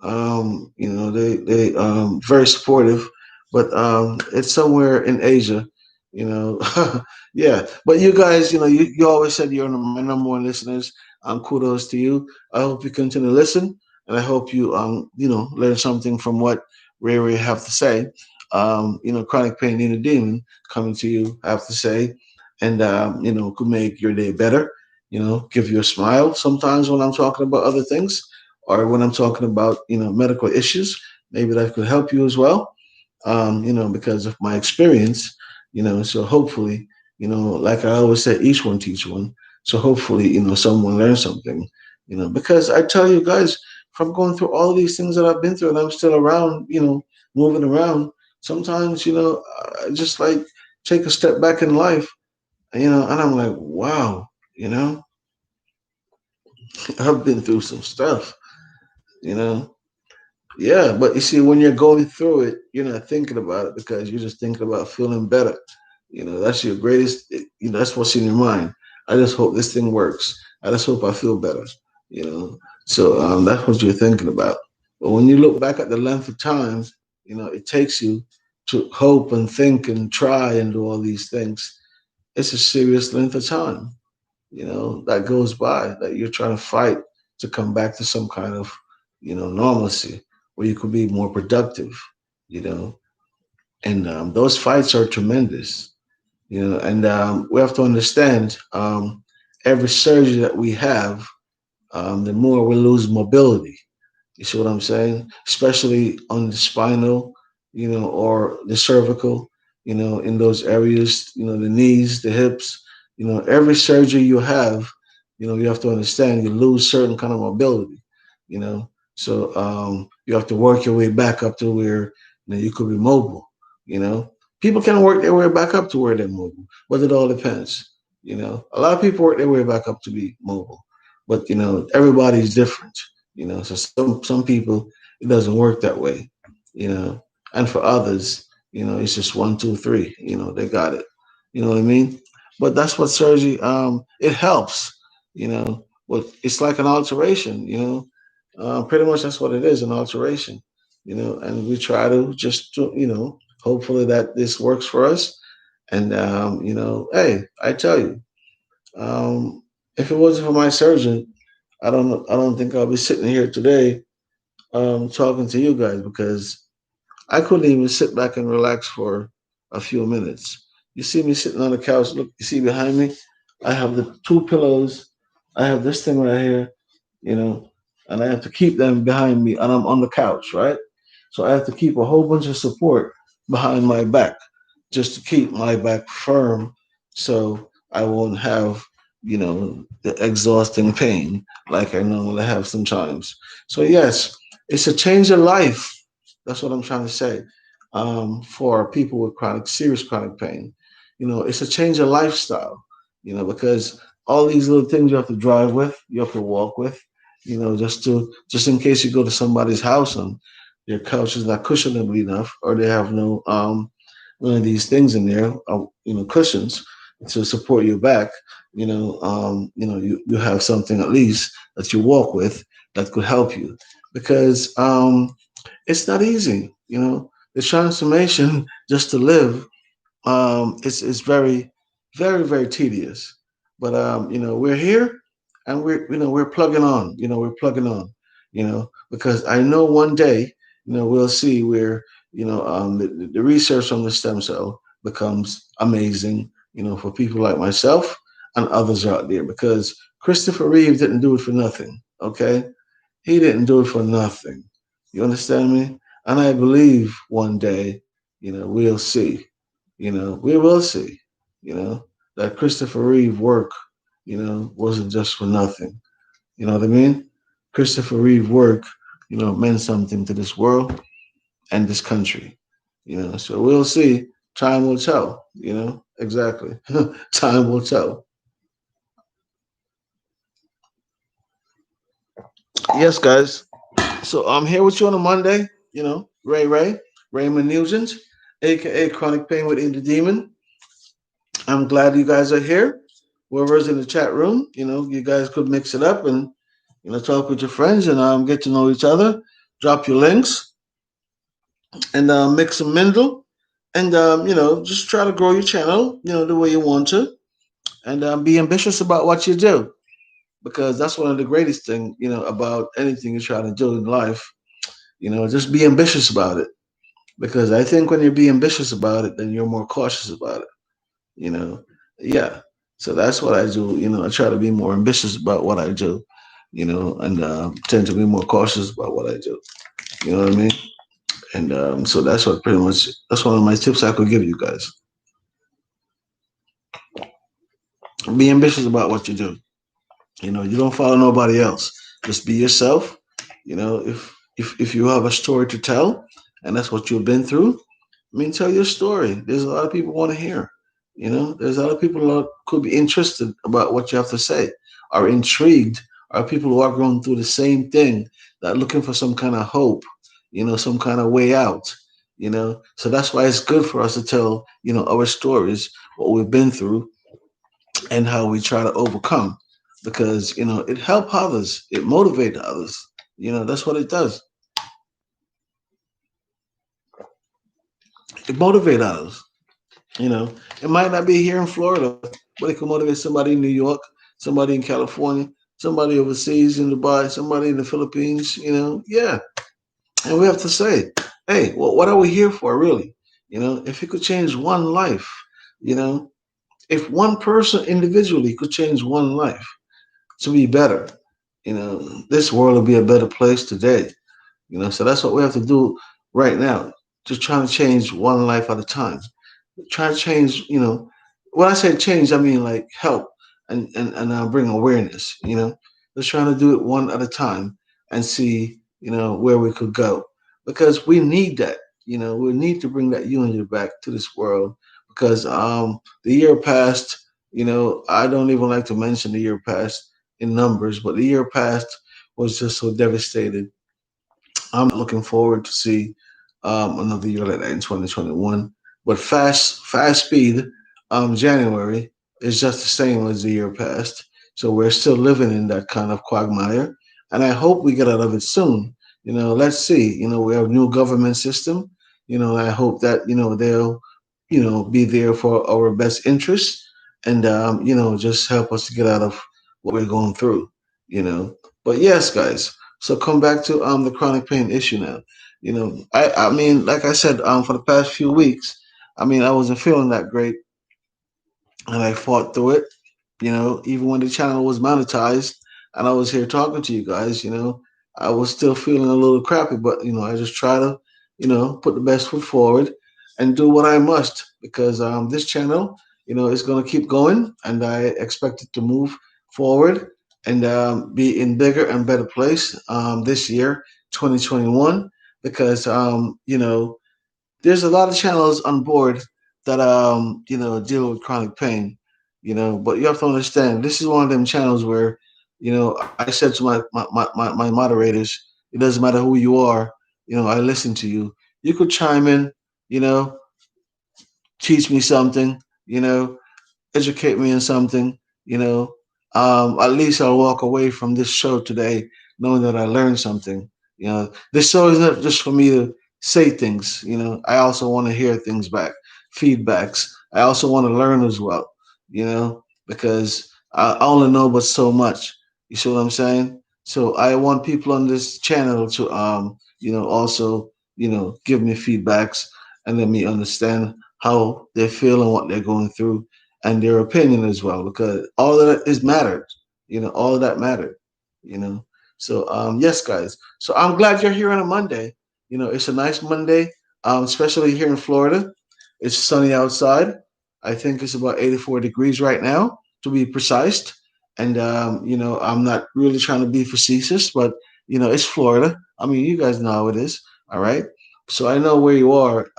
they very supportive, but it's somewhere in Asia, you know. Yeah, but you guys, you always said you're my number one listeners. Kudos to you. I hope you continue to listen, and I hope you learn something from what Ray have to say. Chronic pain in a demon coming to you have to say, and could make your day better. Give you a smile sometimes when I'm talking about other things or when I'm talking about medical issues, maybe that could help you as well. Because of my experience, so hopefully, like I always say, each one teach one. So hopefully, someone learns something. Because I tell you guys, from going through all these things that I've been through, and I'm still around, moving around. Sometimes, I just like take a step back in life, and I'm like, wow, you know, I've been through some stuff, you know. Yeah, but you see, when you're going through it, you're not thinking about it because you're just thinking about feeling better. That's your greatest, that's what's in your mind. I just hope this thing works. I just hope I feel better, you know. So that's what you're thinking about. But when you look back at the length of time, it takes you to hope and think and try and do all these things. It's a serious length of time, that goes by that you're trying to fight to come back to some kind of, normalcy where you could be more productive, you know, and those fights are tremendous, and we have to understand every surgery that we have, the more we lose mobility. You see what I'm saying? Especially on the spinal, or the cervical, in those areas, the knees, the hips, every surgery you have, you have to understand you lose certain kind of mobility, you know. So you have to work your way back up to where you could be mobile, you know. People can work their way back up to where they're mobile, but it all depends. A lot of people work their way back up to be mobile, but everybody's different, so some people it doesn't work that way, you know and for others, it's just one two three, they got it, what I mean. But that's what surgery, it helps, but it's like an alteration, pretty much that's what it is, an alteration, and we try to just to, hopefully that this works for us. And hey, I tell you, um if it wasn't for my surgeon, I don't think I'll be sitting here today, talking to you guys, because I couldn't even sit back and relax for a few minutes. You see me sitting on the couch. Look, you see behind me, I have the two pillows. I have this thing right here, you know, and I have to keep them behind me, and I'm on the couch, right? So I have to keep a whole bunch of support behind my back just to keep my back firm so I won't have, the exhausting pain like I normally have sometimes. So, yes, it's a change of life. That's what I'm trying to say, for people with serious chronic pain. It's a change of lifestyle, because all these little things you have to drive with, you have to walk with, just in case you go to somebody's house and their couch is not cushionable enough, or they have no one of these things in there, cushions to support your back. You have something at least that you walk with that could help you, because it's not easy. The transformation just to live, it's very, very, very tedious. But we're here, and we're plugging on. We're plugging on. Because I know one day, we'll see where the research on the stem cell becomes amazing. For people like myself and others out there, because Christopher Reeve didn't do it for nothing. Okay, he didn't do it for nothing. You understand me? And I believe one day, we'll see. We will see. you know, that Christopher Reeve work, wasn't just for nothing. You know what I mean? Christopher Reeve work, meant something to this world and this country. So we'll see. Time will tell. Exactly. Time will tell. Yes, guys. So I'm here with you on a Monday. Ray Raymond Nugent, aka Chronic Pain with the Demon. I'm glad you guys are here. Whoever's in the chat room, you guys could mix it up and talk with your friends and get to know each other. Drop your links and mix and mingle, and just try to grow your channel, the way you want to, and be ambitious about what you do because that's one of the greatest thing, about anything you try to do in life. Just be ambitious about it because I think when you be ambitious about it, then you're more cautious about it. You know, yeah. So that's what I do. I try to be more ambitious about what I do. And tend to be more cautious about what I do. You know what I mean? And so that's one of my tips I could give you guys. Be ambitious about what you do. You don't follow nobody else. Just be yourself. If you have a story to tell, and that's what you've been through, I mean, tell your story. There's a lot of people want to hear. There's a lot of people who could be interested about what you have to say, are intrigued, are people who are going through the same thing, that are looking for some kind of hope, some kind of way out. So that's why it's good for us to tell, our stories, what we've been through, and how we try to overcome, because it helps others, it motivates others. That's what it does. It motivates others. You know, it might not be here in Florida, but it can motivate somebody in New York, somebody in California, somebody overseas in Dubai, somebody in the Philippines. Yeah. And we have to say, hey, well, what are we here for, really? If it could change one life, you know, if one person individually could change one life to be better, this world will be a better place today. So that's what we have to do right now. Just trying to change one life at a time. Try to change, when I say change, I mean like help and bring awareness, Just trying to do it one at a time and see, where we could go. Because we need that, we need to bring that unity back to this world. Because the year passed, I don't even like to mention the year passed in numbers, but the year passed was just so devastated. I'm looking forward to see another year like that in 2021. But fast speed, January is just the same as the year past. So we're still living in that kind of quagmire, and I hope we get out of it soon. Let's see. We have a new government system. I hope that they'll be there for our best interests, and just help us to get out of what we're going through. You know, but yes, guys. So come back to the chronic pain issue now. I mean, like I said, for the past few weeks, I mean, I wasn't feeling that great, and I fought through it. Even when the channel was monetized, and I was here talking to you guys, I was still feeling a little crappy, but I just try to, put the best foot forward and do what I must because this channel, is going to keep going, and I expect it to move forward and be in bigger and better place this year, 2021, because there's a lot of channels on board that deal with chronic pain, but you have to understand this is one of them channels where I said to my moderators, it doesn't matter who you are, I listen to you. You could chime in, you know teach me something, you know educate me in something, you know. At least I'll walk away from this show today knowing that I learned something. This show is not just for me to say things. I also want to hear things back, feedbacks. I also want to learn as well. Because I only know but so much. You see what I'm saying? So I want people on this channel to also give me feedbacks and let me understand how they feel and what they're going through and their opinion as well, because all of that is mattered. All of that mattered. You know. So yes, guys. So I'm glad you're here on a Monday. It's a nice Monday, especially here in Florida. It's sunny outside. I think it's about 84 degrees right now, to be precise. And I'm not really trying to be facetious, but it's Florida. I mean, you guys know how it is. All right. So I know where you are.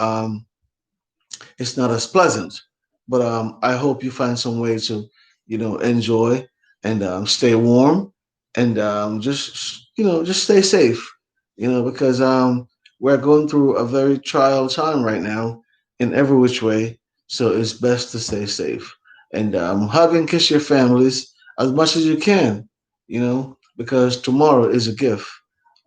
It's not as pleasant. But I hope you find some way to, enjoy and stay warm and just stay safe, because we're going through a very trial time right now in every which way. So it's best to stay safe and hug and kiss your families as much as you can, because tomorrow is a gift.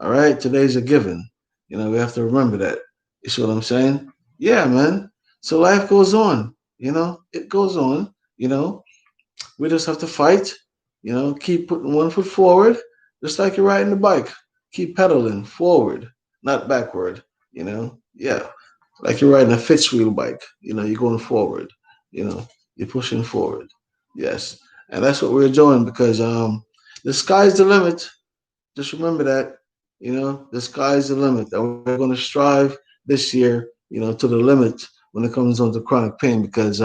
All right. Today's a given. We have to remember that. You see what I'm saying? Yeah, man. So life goes on, it goes on, you know. We just have to fight, keep putting one foot forward, just like you're riding the bike. Keep pedaling forward, not backward, Yeah. Like you're riding a fixed wheel bike, you're going forward, you know, you're pushing forward. Yes. And that's what we're doing because the sky's the limit. Just remember that, the sky's the limit. And we're going to strive this year, to the limit when it comes on to chronic pain because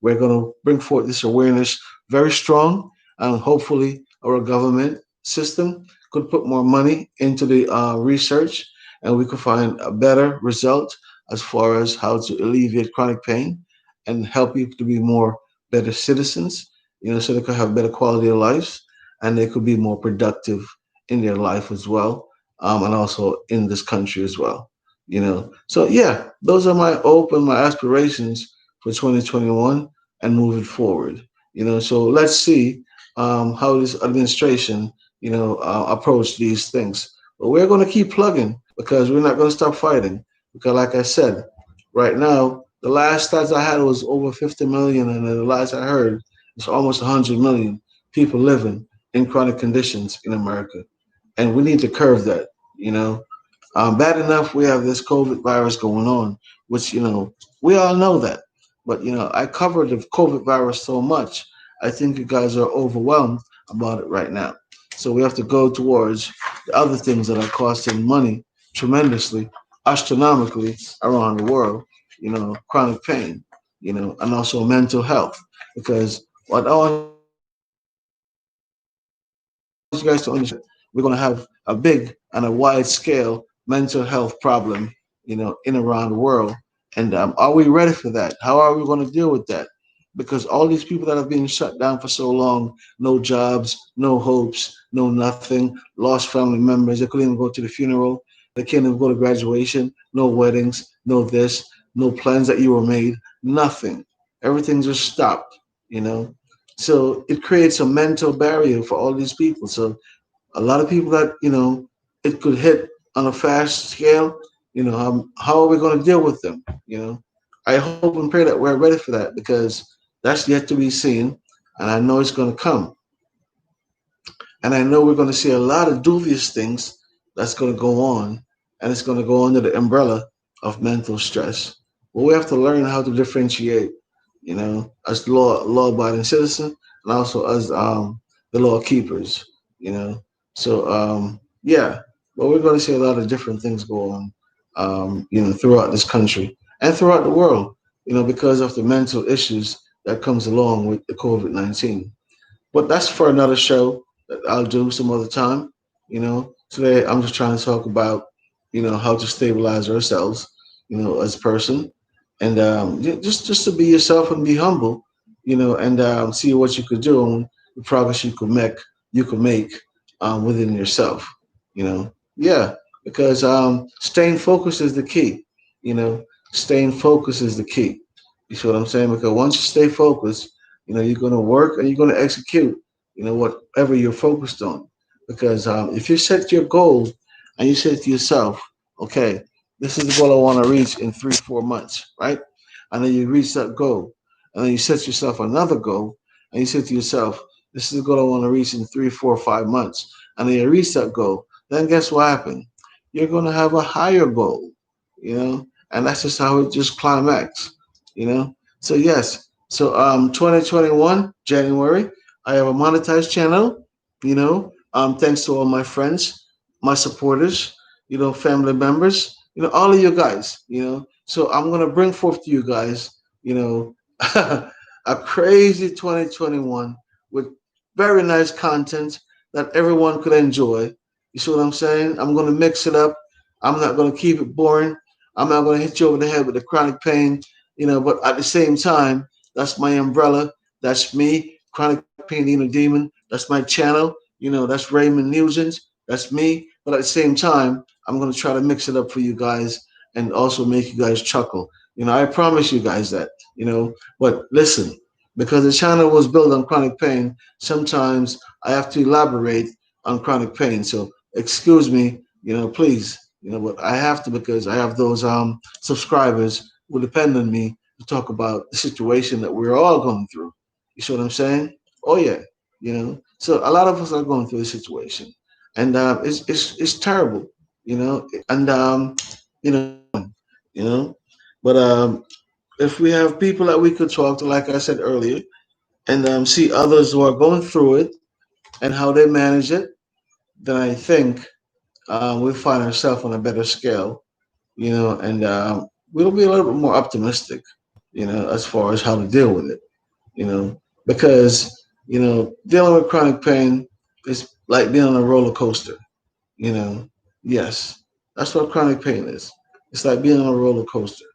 we're going to bring forth this awareness very strong. And hopefully, our government system could put more money into the research and we could find a better result as far as how to alleviate chronic pain and help people to be more better citizens, so they could have better quality of lives and they could be more productive in their life as well, and also in this country as well. So yeah, those are my hope and my aspirations for 2021 and moving forward. So let's see how this administration, approach these things. But we're going to keep plugging because we're not going to stop fighting. Because, like I said, right now the last stats I had was over 50 million, and the last I heard it's almost 100 million people living in chronic conditions in America and we need to curve that. You know, bad enough we have this COVID virus going on, which we all know that. But I covered the COVID virus so much. I think you guys are overwhelmed about it right now. So we have to go towards the other things that are costing money tremendously, astronomically around the world. Chronic pain. And also mental health. Because what I want you guys to understand we're going to have a big and a wide scale mental health problem, in around the world. And are we ready for that? How are we going to deal with that? Because all these people that have been shut down for so long, no jobs, no hopes, no nothing, lost family members. They couldn't even go to the funeral. They can't even go to graduation. No weddings. No this. No plans that you were made. Nothing. Everything just stopped. You know. So it creates a mental barrier for all these people. So a lot of people that it could hit on a fast scale. How are we going to deal with them? I hope and pray that we're ready for that because that's yet to be seen, and I know it's going to come, and I know we're going to see a lot of dubious things that's going to go on, and it's going to go under the umbrella of mental stress. But we have to learn how to differentiate, as law-abiding citizen, and also as the law keepers. So yeah, but we're going to see a lot of different things go on, throughout this country and throughout the world, because of the mental issues that comes along with the COVID-19. But that's for another show that I'll do some other time. Today I'm just trying to talk about, how to stabilize ourselves, as a person, and just to be yourself and be humble, and see what you could do and the progress you could make within yourself. Yeah, because staying focused is the key. You know, staying focused is the key. You see what I'm saying? Because once you stay focused, you're going to work and you're going to execute, whatever you're focused on. Because if you set your goal and you say to yourself, okay, this is the goal I want to reach in 3, 4 months, right? And then you reach that goal. And then you set yourself another goal and you say to yourself, this is the goal I want to reach in 3, 4, 5 months. And then you reach that goal. Then guess what happened? You're going to have a higher goal, and that's just how it just climax, you know. So yes, so 2021 January, I have a monetized channel, thanks to all my friends, my supporters, family members, all of you guys, So I'm gonna bring forth to you guys, a crazy 2021 with very nice content that everyone could enjoy. You see what I'm saying? I'm going to mix it up. I'm not going to keep it boring. I'm not going to hit you over the head with the chronic pain, but at the same time, that's my umbrella. That's me, chronic pain, demon. That's my channel. That's Raymond Nugent. That's me. But at the same time, I'm going to try to mix it up for you guys and also make you guys chuckle. I promise you guys that, but listen, because the channel was built on chronic pain, sometimes I have to elaborate on chronic pain. So excuse me, please, but I have to because I have those subscribers who depend on me to talk about the situation that we're all going through. You see what I'm saying? Oh yeah, So a lot of us are going through this situation, and it's terrible, and you know. But if we have people that we could talk to, like I said earlier, and see others who are going through it and how they manage it, then I think we find ourselves on a better scale, and we'll be a little bit more optimistic, as far as how to deal with it, because dealing with chronic pain is like being on a roller coaster. You know, yes, that's what chronic pain is. It's like being on a roller coaster.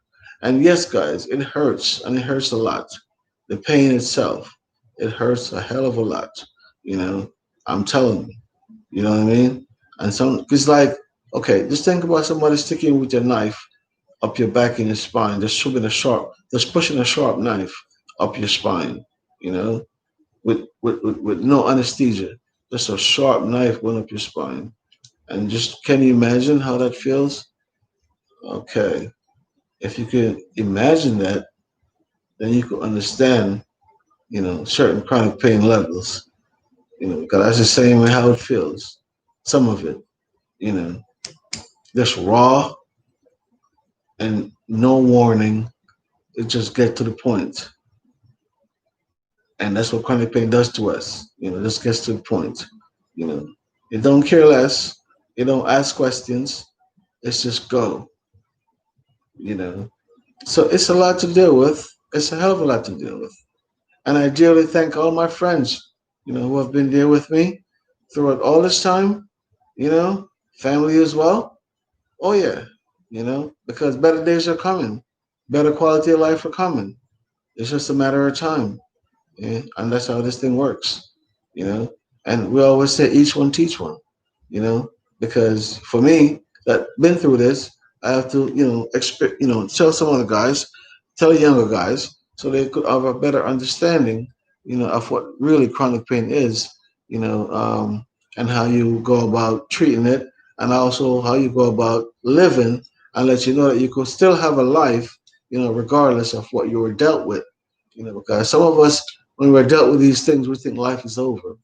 And yes, guys, it hurts and it hurts a lot. The pain itself, it hurts a hell of a lot. You know, I'm telling you, you know what I mean? And it's like, okay, just think about somebody sticking with your knife up your back in your spine, just pushing a sharp knife up your spine, you know, with no anesthesia, just a sharp knife going up your spine. And just can you imagine how that feels? Okay. If you could imagine that, then you could understand, certain chronic pain levels, because that's the same way how it feels. Some of it, you know, just raw and no warning. It just get to the point. And that's what chronic pain does to us. Just gets to the point. You know, it don't care less. It don't ask questions. It's just go, you know. So it's a lot to deal with. It's a hell of a lot to deal with. And I dearly thank all my friends, who have been there with me throughout all this time, family as well. Oh, yeah, because better days are coming, better quality of life are coming. It's just a matter of time. Yeah? And that's how this thing works, you know. And we always say each one teach one, because for me that been through this, I have to, tell some other guys, tell younger guys, so they could have a better understanding, of what really chronic pain is, and how you go about treating it, and also how you go about living, and let you know that you could still have a life, regardless of what you were dealt with, because some of us, when we're dealt with these things, we think life is over.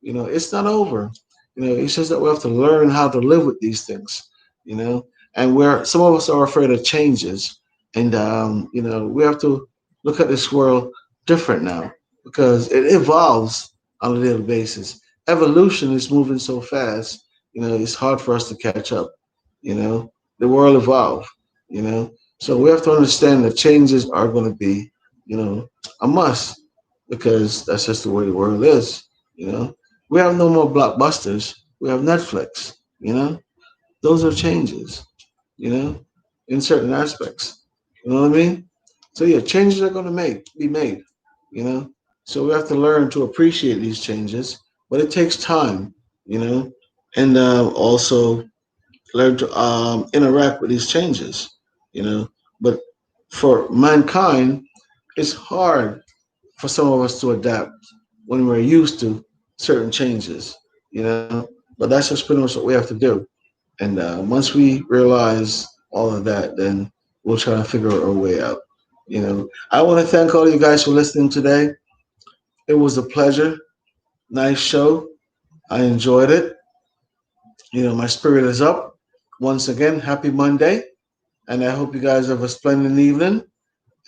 It's not over. It's just that we have to learn how to live with these things. You know, and where some of us are afraid of changes, and we have to look at this world different now because it evolves on a daily basis. Evolution is moving so fast. It's hard for us to catch up. The world evolve. So we have to understand that changes are going to be, you know, a must because that's just the way the world is. You know, we have no more blockbusters. We have Netflix. You know, those are changes. You know, in certain aspects. You know what I mean? So yeah, changes are going to be made. You know, so we have to learn to appreciate these changes, but it takes time. You know, and also learn to interact with these changes. You know, but for mankind, it's hard for some of us to adapt when we're used to certain changes, But that's just pretty much what we have to do. And once we realize all of that, then we'll try to figure our way out. I want to thank all you guys for listening today. It was a pleasure. Nice show. I enjoyed it. My spirit is up. Once again, happy Monday. And I hope you guys have a splendid evening.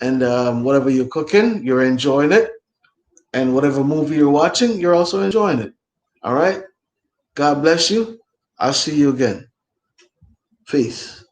And whatever you're cooking, you're enjoying it. And whatever movie you're watching, you're also enjoying it. All right. God bless you. I'll see you again. Peace.